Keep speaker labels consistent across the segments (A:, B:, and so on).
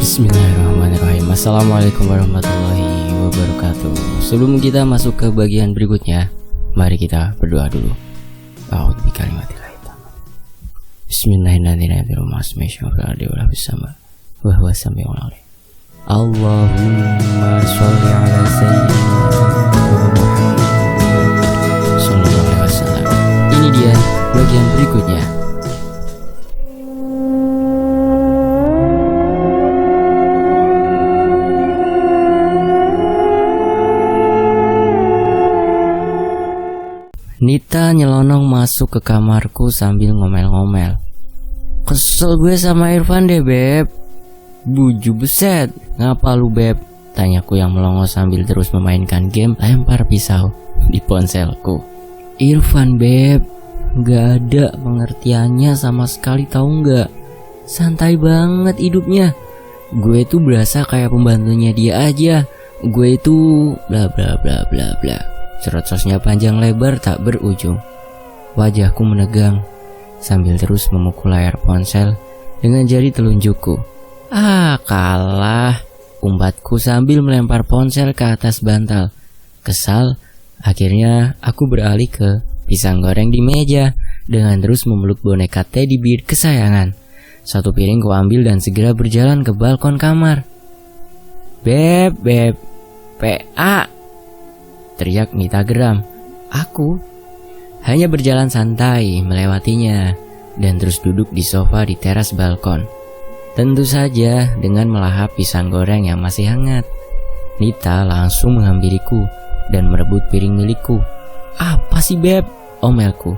A: Bismillahirrahmanirrahim. Assalamualaikum warahmatullahi wabarakatuh. Sebelum kita masuk ke bagian berikutnya, mari kita berdoa dulu. A'udzu bikalimatillahi tammah. Bismillahirrahmanirrahim. Allahumma sholli ala sayyidina Muhammad sallallahu alaihi wasallam. Ini dia bagian berikutnya. Nita nyelonong masuk ke kamarku sambil ngomel-ngomel. Kesel gue sama Irfan deh, Beb. Buju beset, ngapa lu, Beb? Tanyaku yang melongo sambil terus memainkan game lempar pisau di ponselku. Irfan, Beb, gak ada pengertiannya sama sekali, tahu gak? Santai banget hidupnya. Gue tuh berasa kayak pembantunya dia aja. Gue itu bla bla bla bla bla. Cerocosnya panjang lebar tak berujung. Wajahku menegang sambil terus memukul layar ponsel dengan jari telunjukku. Kalah, umbatku sambil melempar ponsel ke atas bantal. Kesal, akhirnya aku beralih ke pisang goreng di meja dengan terus memeluk boneka teddy bear kesayangan. Satu piring ku ambil dan segera berjalan ke balkon kamar. Beb, PA, teriak Nita geram. Aku hanya berjalan santai melewatinya dan terus duduk di sofa di teras balkon. Tentu saja dengan melahap pisang goreng yang masih hangat. Nita langsung menghampiriku dan merebut piring milikku. Apa sih, Beb? Omelku.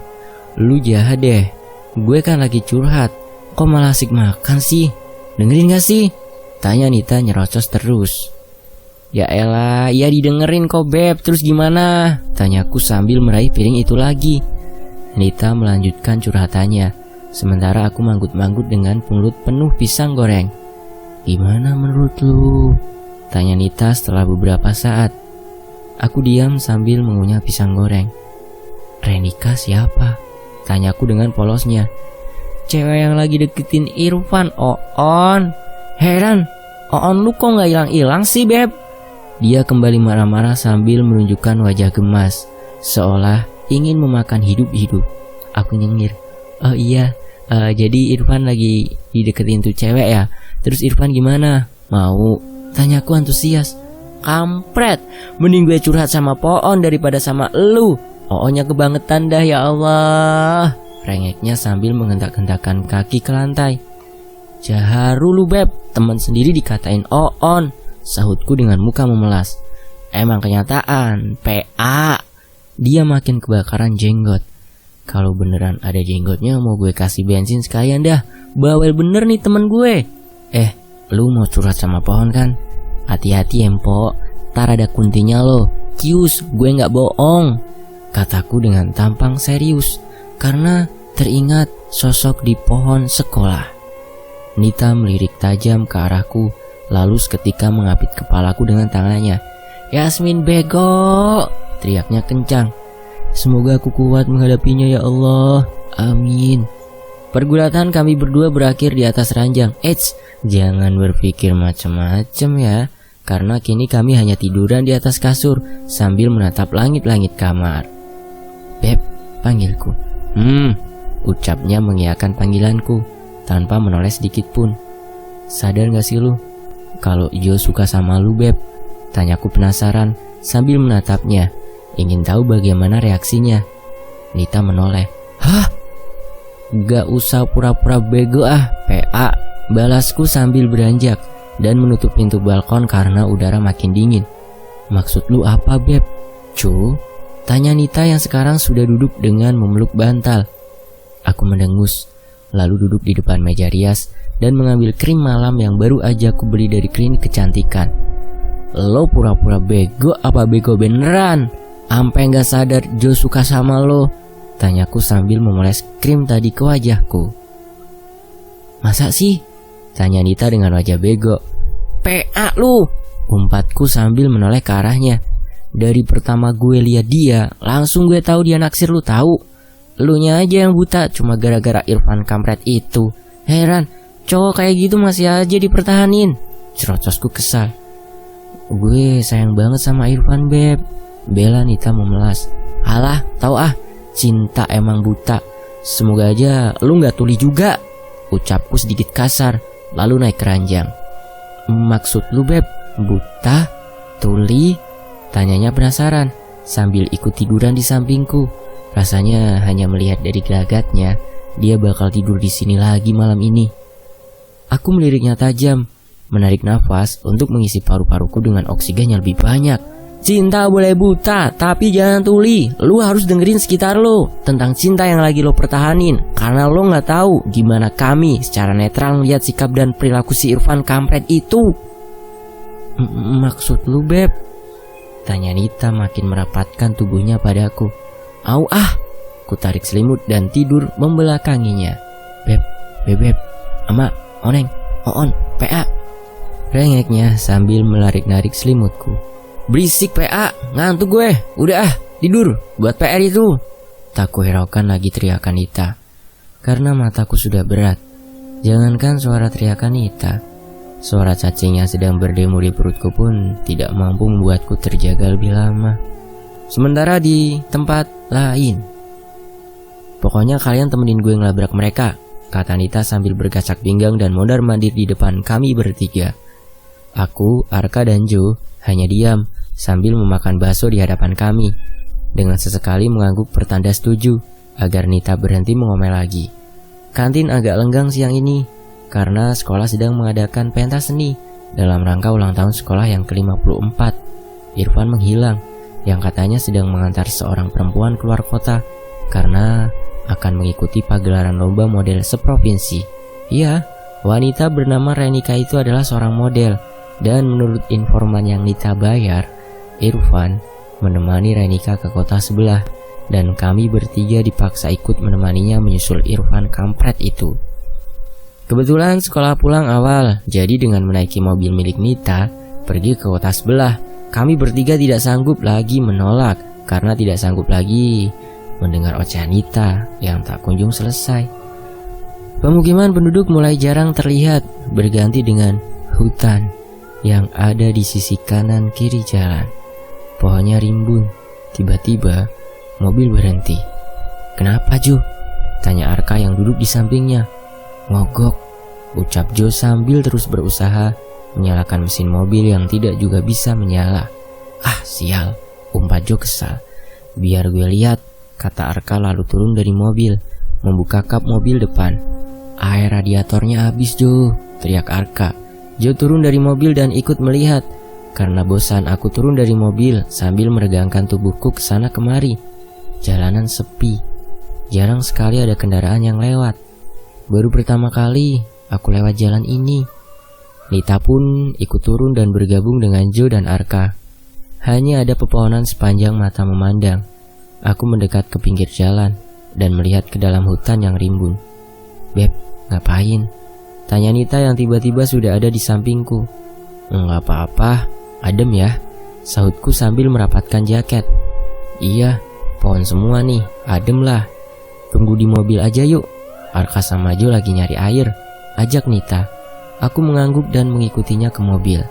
A: Lu jahat deh. Gue kan lagi curhat. Kok malah asik makan sih? Dengerin gak sih? Tanya Nita nyerocos terus. Ya elah, ya didengerin kok, Beb. Terus gimana? Tanyaku sambil meraih piring itu lagi. Nita melanjutkan curhatannya, sementara aku manggut-manggut dengan mulut penuh pisang goreng. Gimana menurut lu? Tanya Nita setelah beberapa saat. Aku diam sambil mengunyah pisang goreng. Renika siapa? Tanyaku dengan polosnya. Cewek yang lagi deketin Irfan, Oon. Heran, Oon lu kok gak hilang-hilang sih, Beb? Dia kembali marah-marah sambil menunjukkan wajah gemas, seolah ingin memakan hidup-hidup. Aku nyengir. Oh iya, jadi Irfan lagi dideketin tuh cewek ya? Terus Irfan gimana? Mau? Tanyaku antusias. Kampret, mending gue curhat sama Poon daripada sama elu. Oonnya kebangetan dah, ya Allah. Rengeknya sambil menghentak-hentakan kaki ke lantai. Jaharu lu, Beb, teman sendiri dikatain Oon, sahutku dengan muka memelas. Emang kenyataan, PA. Dia makin kebakaran jenggot. Kalau beneran ada jenggotnya mau gue kasih bensin sekalian dah. Bawel bener nih temen gue. Lu mau curhat sama Pohon kan? Hati-hati Empo, tar ada kuntinya lo. Kius, gue gak bohong, kataku dengan tampang serius, karena teringat sosok di pohon sekolah. Nita melirik tajam ke arahku, lalu seketika mengapit kepalaku dengan tangannya. Yasmin bego, teriaknya kencang. Semoga aku kuat menghadapinya ya Allah, amin. Pergulatan kami berdua berakhir di atas ranjang. Eits, jangan berpikir macam-macam ya, karena kini kami hanya tiduran di atas kasur sambil menatap langit-langit kamar. Beb, panggilku. Ucapnya mengiyakan panggilanku tanpa menoleh sedikit pun. Sadar gak sih lu kalau Jo suka sama lu, Beb? Tanyaku penasaran sambil menatapnya, ingin tahu bagaimana reaksinya. Nita menoleh. Hah? Gak usah pura-pura bego PA, balasku sambil beranjak dan menutup pintu balkon karena udara makin dingin. Maksud lu apa, Beb? Cu? Tanya Nita yang sekarang sudah duduk dengan memeluk bantal. Aku mendengus, lalu duduk di depan meja rias dan mengambil krim malam yang baru aja aku beli dari klinik kecantikan. Lo pura-pura bego apa bego beneran? Ampe gak sadar Jo suka sama lo? Tanyaku sambil memoles krim tadi ke wajahku. Masa sih? Tanya Nita dengan wajah bego. PA lu, umpatku sambil menoleh ke arahnya. Dari pertama gue lihat dia, langsung gue tahu dia naksir lu tahu. Elunya aja yang buta cuma gara-gara Irfan kampret itu. Heran, cowok kayak gitu masih aja dipertahanin. Cerocosku kesal. Gue sayang banget sama Irfan, Beb, bela Nita memelas. Alah, tahu ah, cinta emang buta. Semoga aja lu gak tuli juga, ucapku sedikit kasar, lalu naik keranjang. Maksud lu, Beb, buta? Tuli? Tanyanya penasaran, sambil ikut tiduran di sampingku. Rasanya hanya melihat dari gelagatnya, dia bakal tidur di sini lagi malam ini. Aku meliriknya tajam, menarik nafas untuk mengisi paru-paruku dengan oksigen yang lebih banyak. Cinta boleh buta, tapi jangan tuli. Lu harus dengerin sekitar lo tentang cinta yang lagi lo pertahanin, karena lo gak tahu gimana kami secara netral melihat sikap dan perilaku si Irfan kampret itu. Maksud lu, Beb? Tanya Nita makin merapatkan tubuhnya padaku. Au ah, ku tarik selimut dan tidur membelakanginya. Beb, ama, oneng, oon, PA. Rengeknya sambil menarik-narik selimutku. Berisik PA, ngantuk gue. Udah ah, tidur, buat PR itu. Tak kuhiraukan lagi teriakan Nita, karena mataku sudah berat. Jangankan suara teriakan Nita, suara cacing yang sedang berdemo di perutku pun tidak mampu membuatku terjaga lebih lama. Sementara di tempat lain, pokoknya kalian temenin gue ngelabrak mereka, kata Nita sambil berkacak pinggang dan mondar-mandir di depan kami bertiga. Aku, Arka, dan Jo hanya diam sambil memakan bakso di hadapan kami, dengan sesekali mengangguk pertanda setuju agar Nita berhenti mengomel lagi. Kantin agak lenggang siang ini karena sekolah sedang mengadakan pentas seni dalam rangka ulang tahun sekolah yang ke-54. Irfan menghilang, yang katanya sedang mengantar seorang perempuan keluar kota karena akan mengikuti pagelaran lomba model seprovinsi. Iya, wanita bernama Renika itu adalah seorang model. Dan menurut informan yang Nita bayar, Irfan menemani Renika ke kota sebelah, dan kami bertiga dipaksa ikut menemaninya menyusul Irfan kampret itu. Kebetulan sekolah pulang awal, jadi dengan menaiki mobil milik Nita pergi ke kota sebelah, kami bertiga tidak sanggup lagi menolak karena tidak sanggup lagi mendengar ocehan Nita yang tak kunjung selesai. Pemukiman penduduk mulai jarang terlihat, berganti dengan hutan yang ada di sisi kanan kiri jalan. Pohonnya rimbun. Tiba-tiba mobil berhenti. Kenapa, Jo? Tanya Arka yang duduk di sampingnya. Mogok, ucap Jo sambil terus berusaha menyalakan mesin mobil yang tidak juga bisa menyala. Ah, sial, umpat Jo kesal. Biar gue lihat, kata Arka lalu turun dari mobil, membuka kap mobil depan. Air radiatornya habis, Jo, teriak Arka. Jo turun dari mobil dan ikut melihat. Karena bosan, aku turun dari mobil sambil meregangkan tubuhku ke sana kemari. Jalanan sepi, jarang sekali ada kendaraan yang lewat. Baru pertama kali aku lewat jalan ini. Nita pun ikut turun dan bergabung dengan Jo dan Arka. Hanya ada pepohonan sepanjang mata memandang. Aku mendekat ke pinggir jalan dan melihat ke dalam hutan yang rimbun. Beb, ngapain? Tanya Nita yang tiba-tiba sudah ada di sampingku. Enggak apa-apa, adem ya, sahutku sambil merapatkan jaket. Iya, pohon semua nih, adem lah. Tunggu di mobil aja yuk, Arka sama Jo lagi nyari air, ajak Nita. Aku mengangguk dan mengikutinya ke mobil.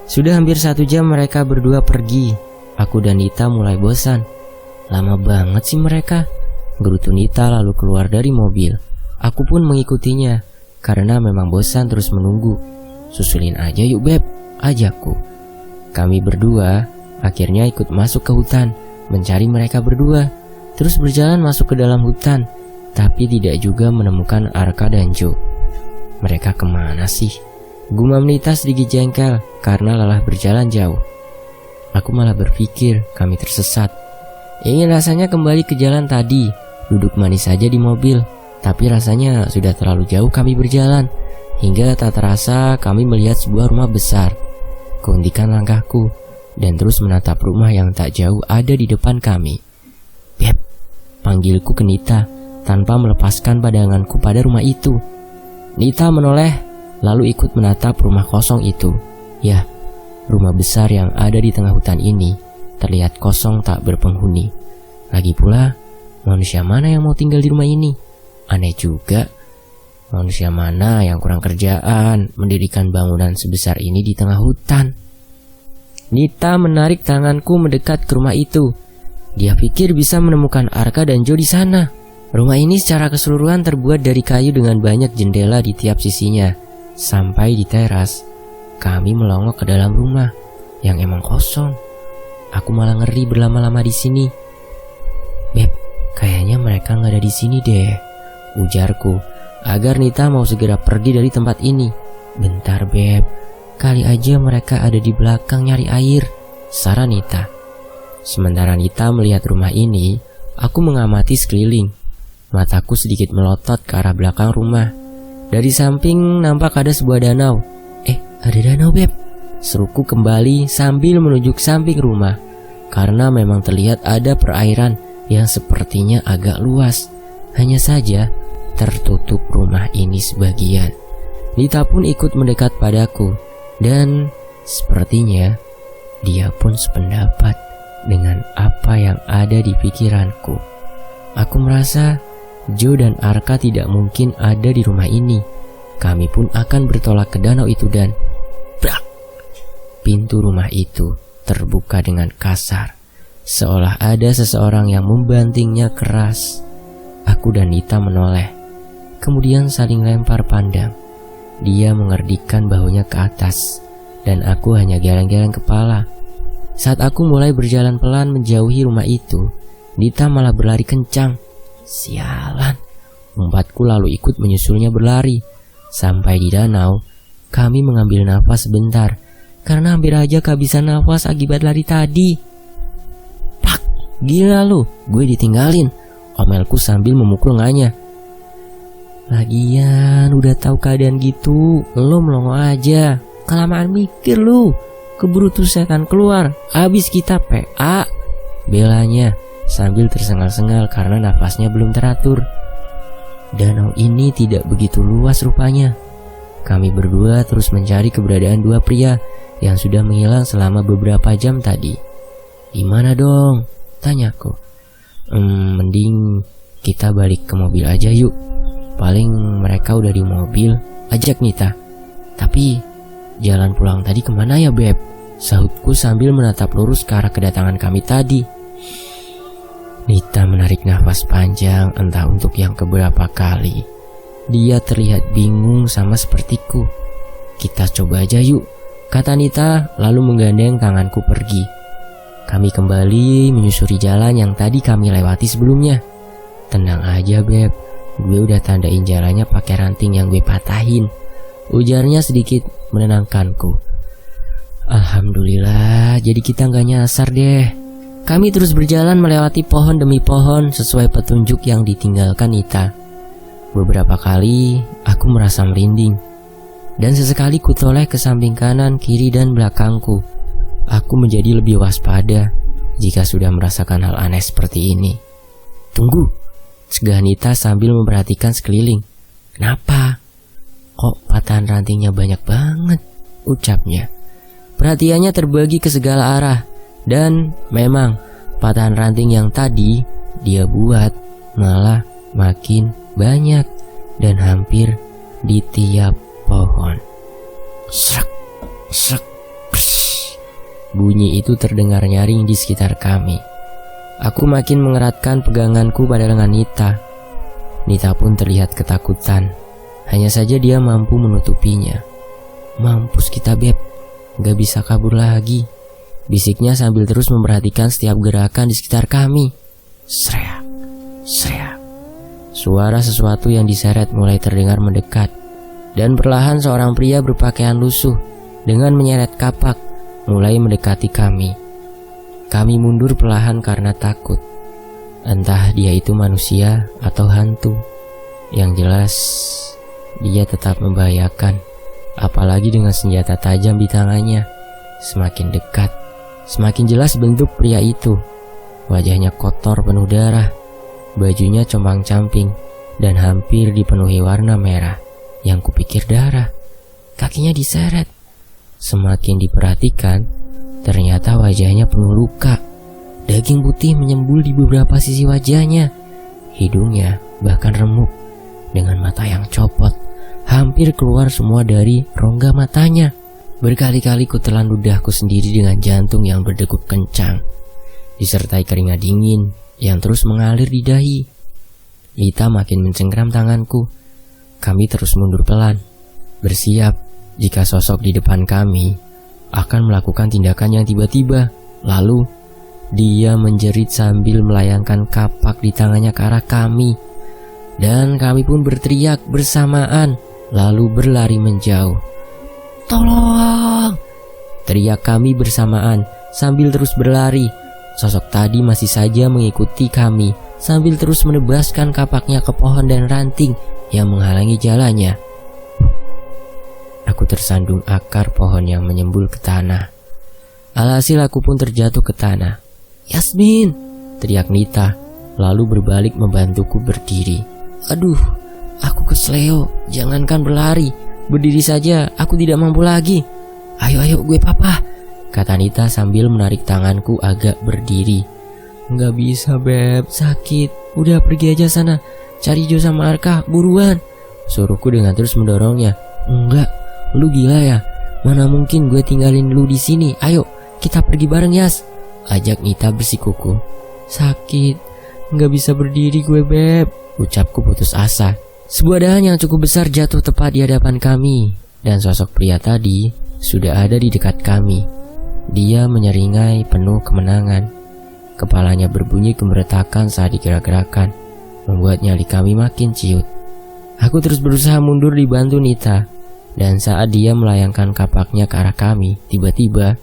A: Sudah hampir 1 jam mereka berdua pergi. Aku dan Nita mulai bosan. Lama banget sih mereka, gerutu Nita lalu keluar dari mobil. Aku pun mengikutinya karena memang bosan terus menunggu. Susulin aja yuk Beb, ajakku. Kami berdua akhirnya ikut masuk ke hutan, mencari mereka berdua. Terus berjalan masuk ke dalam hutan, tapi tidak juga menemukan Arka dan Jo. Mereka kemana sih? Gumam Nita sedikit jengkel karena lelah berjalan jauh. Aku malah berpikir kami tersesat. Ingin rasanya kembali ke jalan tadi, duduk manis saja di mobil. Tapi rasanya sudah terlalu jauh kami berjalan, hingga tak terasa kami melihat sebuah rumah besar. Kuhentikan langkahku dan terus menatap rumah yang tak jauh ada di depan kami. Beb, panggilku ke Nita tanpa melepaskan pandanganku pada rumah itu. Nita menoleh lalu ikut menatap rumah kosong itu. Ya, rumah besar yang ada di tengah hutan ini terlihat kosong tak berpenghuni. Lagi pula, manusia mana yang mau tinggal di rumah ini? Aneh juga. Manusia mana yang kurang kerjaan mendirikan bangunan sebesar ini di tengah hutan? Nita menarik tanganku mendekat ke rumah itu. Dia pikir bisa menemukan Arka dan Joe di sana. Rumah ini secara keseluruhan terbuat dari kayu dengan banyak jendela di tiap sisinya. Sampai di teras, kami melongo ke dalam rumah yang emang kosong. Aku malah ngeri berlama-lama di sini. Beb, kayaknya mereka nggak ada di sini deh, ujarku agar Nita mau segera pergi dari tempat ini. Bentar Beb, kali aja mereka ada di belakang nyari air, saran Nita. Sementara Nita melihat rumah ini, aku mengamati sekeliling. Mataku sedikit melotot ke arah belakang rumah. Dari samping nampak ada sebuah danau. Ada danau Beb, seruku kembali sambil menuju ke samping rumah. Karena memang terlihat ada perairan yang sepertinya agak luas. Hanya saja tertutup rumah ini sebagian. Nita pun ikut mendekat padaku, dan sepertinya dia pun sependapat dengan apa yang ada di pikiranku. Aku merasa Joe dan Arka tidak mungkin ada di rumah ini. Kami pun akan bertolak ke danau itu dan brak! Pintu rumah itu terbuka dengan kasar, seolah ada seseorang yang membantingnya keras. Aku dan Nita menoleh, kemudian saling lempar pandang. Dia mengerdikan bahunya ke atas, dan aku hanya geleng-geleng kepala. Saat aku mulai berjalan pelan menjauhi rumah itu, Nita malah berlari kencang. Sialan, umpatku lalu ikut menyusulnya berlari. Sampai di danau, kami mengambil nafas sebentar, karena hampir aja kehabisan nafas akibat lari tadi. Pak, gila lu, gue ditinggalin, omelku sambil memukul Nganya. Lagian udah tahu keadaan gitu, lo melongo aja. Kelamaan mikir lu, keburu tuh setan keluar, abis kita PA, belanya sambil tersengal-sengal karena nafasnya belum teratur. Danau ini tidak begitu luas rupanya. Kami berdua terus mencari keberadaan dua pria yang sudah menghilang selama beberapa jam tadi. Di mana dong? Tanyaku. Mending kita balik ke mobil aja yuk. Paling mereka udah di mobil, ajak Nita. Tapi jalan pulang tadi kemana ya Beb? Sahutku sambil menatap lurus ke arah kedatangan kami tadi. Nita menarik nafas panjang entah untuk yang keberapa kali. Dia terlihat bingung sama sepertiku. Kita coba aja yuk, kata Nita lalu menggandeng tanganku pergi. Kami kembali menyusuri jalan yang tadi kami lewati sebelumnya. Tenang aja Beb, gue udah tandain jalannya pakai ranting yang gue patahin, ujarnya sedikit menenangkanku. Alhamdulillah, jadi kita gak nyasar deh. Kami terus berjalan melewati pohon demi pohon sesuai petunjuk yang ditinggalkan Nita. Beberapa kali aku merasa merinding, dan sesekali kutoleh ke samping kanan, kiri, dan belakangku. Aku menjadi lebih waspada jika sudah merasakan hal aneh seperti ini. Tunggu, cegah Nita sambil memperhatikan sekeliling. Kenapa? Kok patahan rantingnya banyak banget? Ucapnya. Perhatiannya terbagi ke segala arah. Dan memang patahan ranting yang tadi dia buat malah makin banyak dan hampir di tiap pohon. Srak, srak, psh. Bunyi itu terdengar nyaring di sekitar kami. Aku makin mengeratkan peganganku pada lengan Nita. Nita pun terlihat ketakutan. Hanya saja dia mampu menutupinya. Mampus kita Beb, gak bisa kabur lagi, bisiknya sambil terus memperhatikan setiap gerakan di sekitar kami. Sreak, sreak. Suara sesuatu yang diseret mulai terdengar mendekat, dan perlahan seorang pria berpakaian lusuh dengan menyeret kapak mulai mendekati kami. Kami mundur perlahan karena takut. Entah dia itu manusia atau hantu. Yang jelas, dia tetap membahayakan, apalagi dengan senjata tajam di tangannya. Semakin dekat, semakin jelas bentuk pria itu. Wajahnya kotor penuh darah, bajunya compang-camping dan hampir dipenuhi warna merah yang kupikir darah. Kakinya diseret. Semakin diperhatikan, ternyata wajahnya penuh luka. Daging putih menyembul di beberapa sisi wajahnya. Hidungnya bahkan remuk dengan mata yang copot, hampir keluar semua dari rongga matanya. Berkali-kali ku telan ludahku sendiri dengan jantung yang berdegup kencang, disertai keringat dingin yang terus mengalir di dahi. Nita makin mencengkram tanganku. Kami terus mundur pelan, bersiap jika sosok di depan kami akan melakukan tindakan yang tiba-tiba. Lalu dia menjerit sambil melayangkan kapak di tangannya ke arah kami, dan kami pun berteriak bersamaan lalu berlari menjauh. "Tolong!" teriak kami bersamaan sambil terus berlari. Sosok tadi masih saja mengikuti kami sambil terus menebaskan kapaknya ke pohon dan ranting yang menghalangi jalannya. Aku tersandung akar pohon yang menyembul ke tanah. Alhasil aku pun terjatuh ke tanah. "Yasmin!" teriak Nita, lalu berbalik membantuku berdiri. "Aduh, aku kesleo, jangankan berlari, berdiri saja aku tidak mampu lagi." Ayo gue papa," kata Nita sambil menarik tanganku agak berdiri. "Nggak bisa Beb, sakit. Udah pergi aja sana, cari Jo sama Arka, buruan," suruhku dengan terus mendorongnya. "Enggak, lu gila ya? Mana mungkin gue tinggalin lu di sini. Ayo, kita pergi bareng Yas," ajak Nita bersikuku. "Sakit, nggak bisa berdiri gue Beb," ucapku putus asa. Sebuah dahan yang cukup besar jatuh tepat di hadapan kami, dan sosok pria tadi sudah ada di dekat kami. Dia menyeringai penuh kemenangan. Kepalanya berbunyi gemeretakan saat digerak-gerakan, membuat nyali kami makin ciut. Aku terus berusaha mundur dibantu Nita, dan saat dia melayangkan kapaknya ke arah kami, tiba-tiba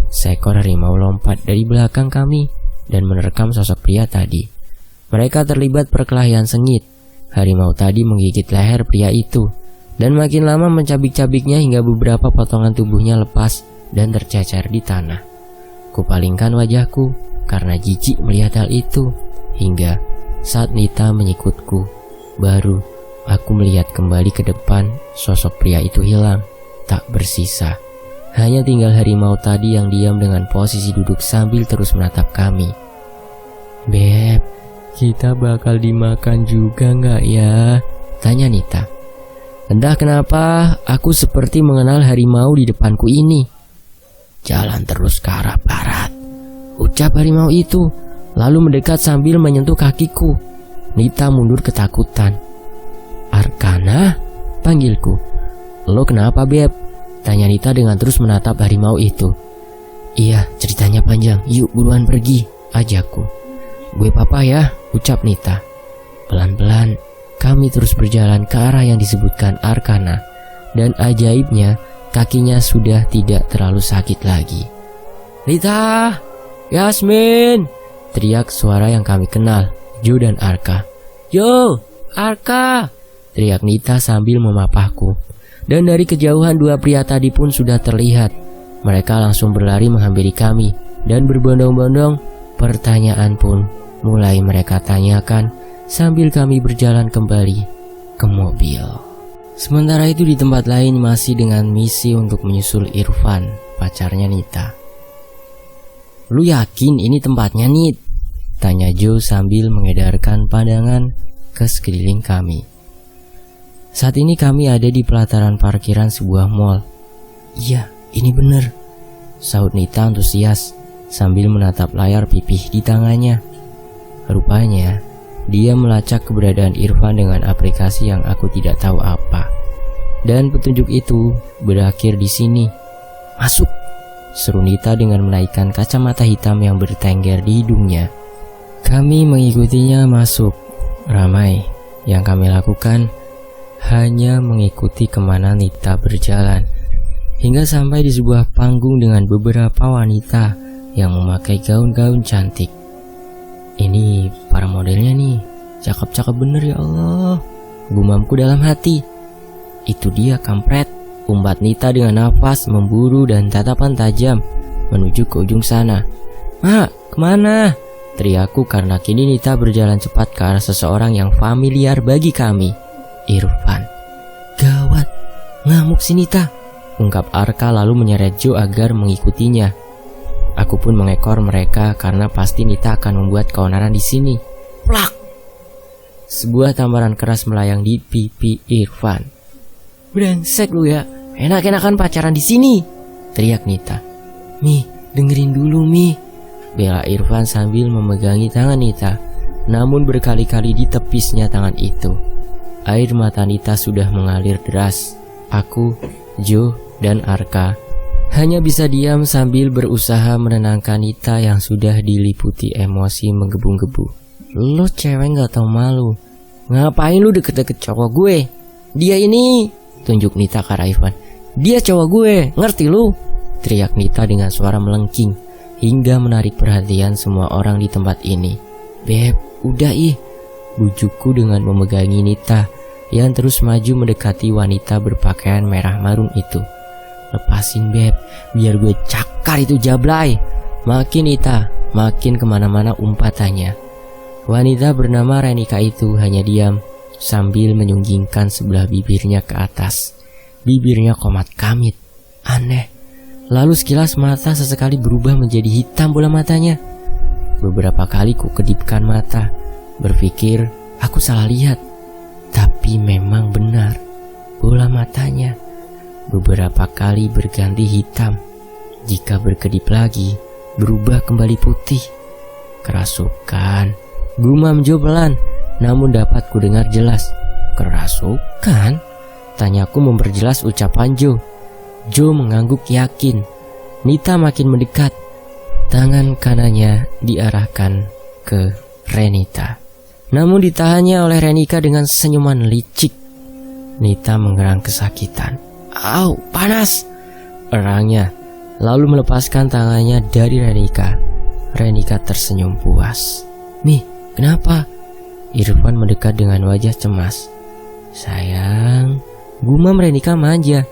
A: seekor harimau lompat dari belakang kami dan menerkam sosok pria tadi. Mereka terlibat perkelahian sengit. Harimau tadi menggigit leher pria itu, dan makin lama mencabik-cabiknya hingga beberapa potongan tubuhnya lepas dan tercecer di tanah. Kupalingkan wajahku karena jijik melihat hal itu, hingga saat Nita menyikutku, baru aku melihat kembali ke depan. Sosok pria itu hilang, tak bersisa. Hanya tinggal harimau tadi yang diam dengan posisi duduk sambil terus menatap kami. "Beb, kita bakal dimakan juga nggak ya?" tanya Nita. Entah kenapa aku seperti mengenal harimau di depanku ini. "Jalan terus ke arah barat," ucap harimau itu, lalu mendekat sambil menyentuh kakiku. Nita mundur ketakutan. "Arkana?" panggilku. "Lo kenapa Beb?" tanya Nita dengan terus menatap harimau itu. "Iya, ceritanya panjang, yuk buruan pergi," ajakku. "Gue papa ya," ucap Nita. Pelan-pelan kami terus berjalan ke arah yang disebutkan Arkana, dan ajaibnya kakinya sudah tidak terlalu sakit lagi. "Nita! Yasmin!" teriak suara yang kami kenal, Jo dan Arka. "Yo, Arka!" teriak Nita sambil memapahku. Dan dari kejauhan dua pria tadi pun sudah terlihat. Mereka langsung berlari menghampiri kami, dan berbondong-bondong pertanyaan pun mulai mereka tanyakan sambil kami berjalan kembali ke mobil. Sementara itu di tempat lain masih dengan misi untuk menyusul Irfan, pacarnya Nita. "Lu yakin ini tempatnya, Nit?" tanya Jo sambil mengedarkan pandangan ke sekeliling kami. Saat ini kami ada di pelataran parkiran sebuah mall. "Iya, ini bener," sahut Nita antusias sambil menatap layar pipih di tangannya. Rupanya dia melacak keberadaan Irfan dengan aplikasi yang aku tidak tahu apa. Dan petunjuk itu berakhir di sini. "Masuk," seru Nita dengan menaikkan kacamata hitam yang bertengger di hidungnya. Kami mengikutinya masuk. Ramai. Yang kami lakukan hanya mengikuti kemana Nita berjalan, hingga sampai di sebuah panggung dengan beberapa wanita yang memakai gaun-gaun cantik. "Ini para modelnya nih, cakep-cakep bener ya Allah," gumamku dalam hati. "Itu dia kampret," umpat Nita dengan nafas memburu dan tatapan tajam menuju ke ujung sana. "Mak, kemana?" teriakku karena kini Nita berjalan cepat ke arah seseorang yang familiar bagi kami, Irfan. "Gawat, ngamuk si Nita," ungkap Arka lalu menyeret Jo agar mengikutinya. Aku pun mengekor mereka karena pasti Nita akan membuat keonaran di sini. Plak! Sebuah tamparan keras melayang di pipi Irfan. "Brengsek lu ya, enak-enakan pacaran di sini," teriak Nita. "Mi, dengerin dulu Mi," bela Irfan sambil memegangi tangan Nita. Namun berkali-kali ditepisnya tangan itu. Air mata Nita sudah mengalir deras. Aku, Jo, dan Arka hanya bisa diam sambil berusaha menenangkan Nita yang sudah diliputi emosi menggebu-gebu. "Lo cewek gak tau malu. Ngapain lu deket-deket cowok gue? Dia ini," tunjuk Nita ke arah Irfan. "Dia cowok gue, ngerti lu?" teriak Nita dengan suara melengking hingga menarik perhatian semua orang di tempat ini. "Beb, udah ih," bujukku dengan memegangi Nita yang terus maju mendekati wanita berpakaian merah marun itu. "Lepasin Beb, biar gue cakar itu jablay." Makin Nita, makin kemana-mana umpatannya. Wanita bernama Renika itu hanya diam sambil menyunggingkan sebelah bibirnya ke atas. Bibirnya komat kamit, aneh. Lalu sekilas mata sesekali berubah menjadi hitam bola matanya. Beberapa kali ku kedipkan mata, berpikir aku salah lihat. Tapi memang benar, bola matanya beberapa kali berganti hitam. Jika berkedip lagi, berubah kembali putih. "Kerasukan," gumam Jo pelan, namun dapat ku dengar jelas. "Kerasukan?" tanyaku memperjelas ucapan Jo. Jo mengangguk yakin. Nita makin mendekat. Tangan kanannya diarahkan ke Renita, namun ditahannya oleh Renika dengan senyuman licik. Nita mengerang kesakitan. "Au, panas!" erangnya, lalu melepaskan tangannya dari Renika. Renika tersenyum puas. "Mi, kenapa?" Irfan mendekat dengan wajah cemas. "Sayang," gumam Renika manja.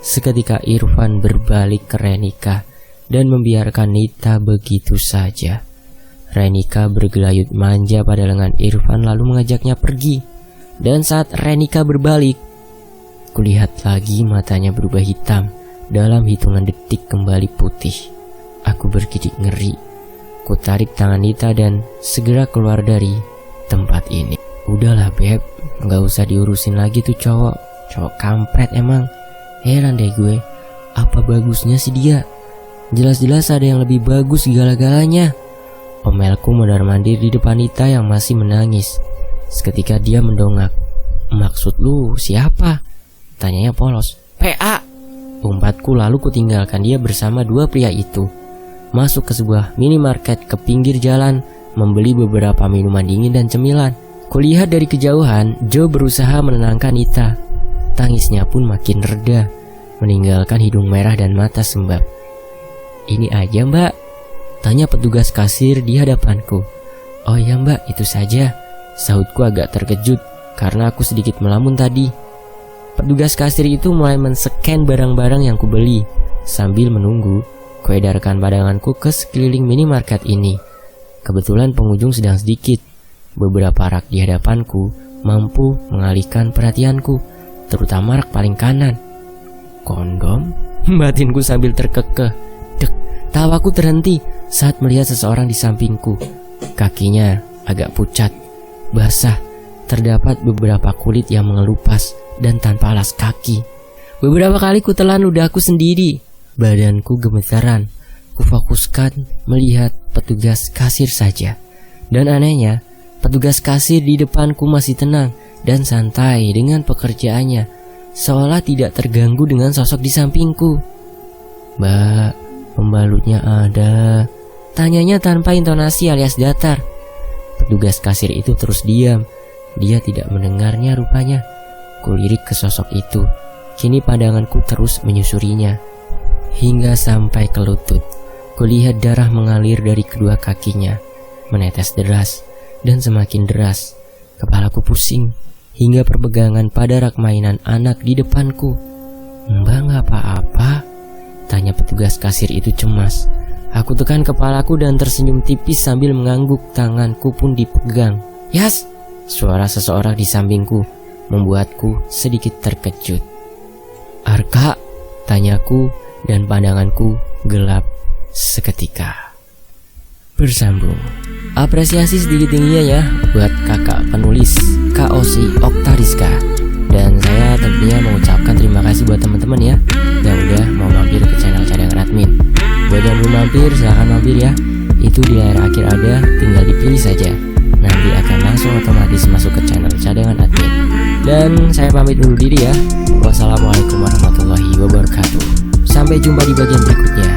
A: Seketika Irfan berbalik ke Renika dan membiarkan Nita begitu saja. Renika bergelayut manja pada lengan Irfan lalu mengajaknya pergi. Dan saat Renika berbalik, kulihat lagi matanya berubah hitam. Dalam hitungan detik kembali putih. Aku bergidik ngeri. Ku tarik tangan Nita dan segera keluar dari tempat ini. "Udahlah Beb, gak usah diurusin lagi tuh cowok. Cowok kampret emang. Heran deh gue, apa bagusnya sih dia? Jelas-jelas ada yang lebih bagus segala-galanya." Omelku mondar-mandir di depan Nita yang masih menangis. Seketika dia mendongak. "Maksud lu siapa?" tanyanya polos. "PA," umpatku lalu kutinggalkan dia bersama dua pria itu. Masuk ke sebuah minimarket ke pinggir jalan, membeli beberapa minuman dingin dan cemilan. Kulihat dari kejauhan, Jo berusaha menenangkan Nita. Tangisnya pun makin reda, meninggalkan hidung merah dan mata sembab. "Ini aja Mbak?" tanya petugas kasir di hadapanku. "Oh ya Mbak, itu saja," sahutku agak terkejut karena aku sedikit melamun tadi. Petugas kasir itu mulai men-scan barang-barang yang kubeli. Sambil menunggu, kuedarkan pandanganku ke sekeliling minimarket ini. Kebetulan pengunjung sedang sedikit. Beberapa rak di hadapanku mampu mengalihkan perhatianku, terutama rak paling kanan. "Kondom?" batinku sambil terkekeh. Dek, tawaku terhenti saat melihat seseorang di sampingku. Kakinya agak pucat, basah, terdapat beberapa kulit yang mengelupas dan tanpa alas kaki. Beberapa kali ku telan ludahku sendiri. Badanku gemetaran. Kufokuskan melihat petugas kasir saja. Dan anehnya, petugas kasir di depanku masih tenang dan santai dengan pekerjaannya, seolah tidak terganggu dengan sosok di sampingku. "Mbak, pembalutnya ada?" tanyanya tanpa intonasi alias datar. Petugas kasir itu terus diam. Dia tidak mendengarnya rupanya. Kulirik ke sosok itu. Kini pandanganku terus menyusurinya hingga sampai ke lutut. Kulihat darah mengalir dari kedua kakinya, menetes deras dan semakin deras. Kepalaku pusing hingga perpegangan pada rak mainan anak di depanku. "Mbak gak apa-apa?" tanya petugas kasir itu cemas. Aku tekan kepalaku dan tersenyum tipis sambil mengangguk. Tanganku pun dipegang. "Yas!" suara seseorang di sampingku membuatku sedikit terkejut. "Arka?" tanyaku dan pandanganku gelap seketika. Bersambung. Apresiasi setinggi-tingginya ya buat kakak penulis KOC Oktariska. Dan saya tentunya mengucapkan terima kasih buat teman-teman ya yang udah mau mampir ke channel Cadangan Admin. Buat yang belum mampir, silahkan mampir ya. Itu di layar akhir ada, tinggal dipilih saja. Nanti akan langsung otomatis masuk ke channel Cadangan Admin. Dan saya pamit dulu diri ya. Wassalamualaikum warahmatullahi wabarakatuh. Sampai jumpa di bagian berikutnya.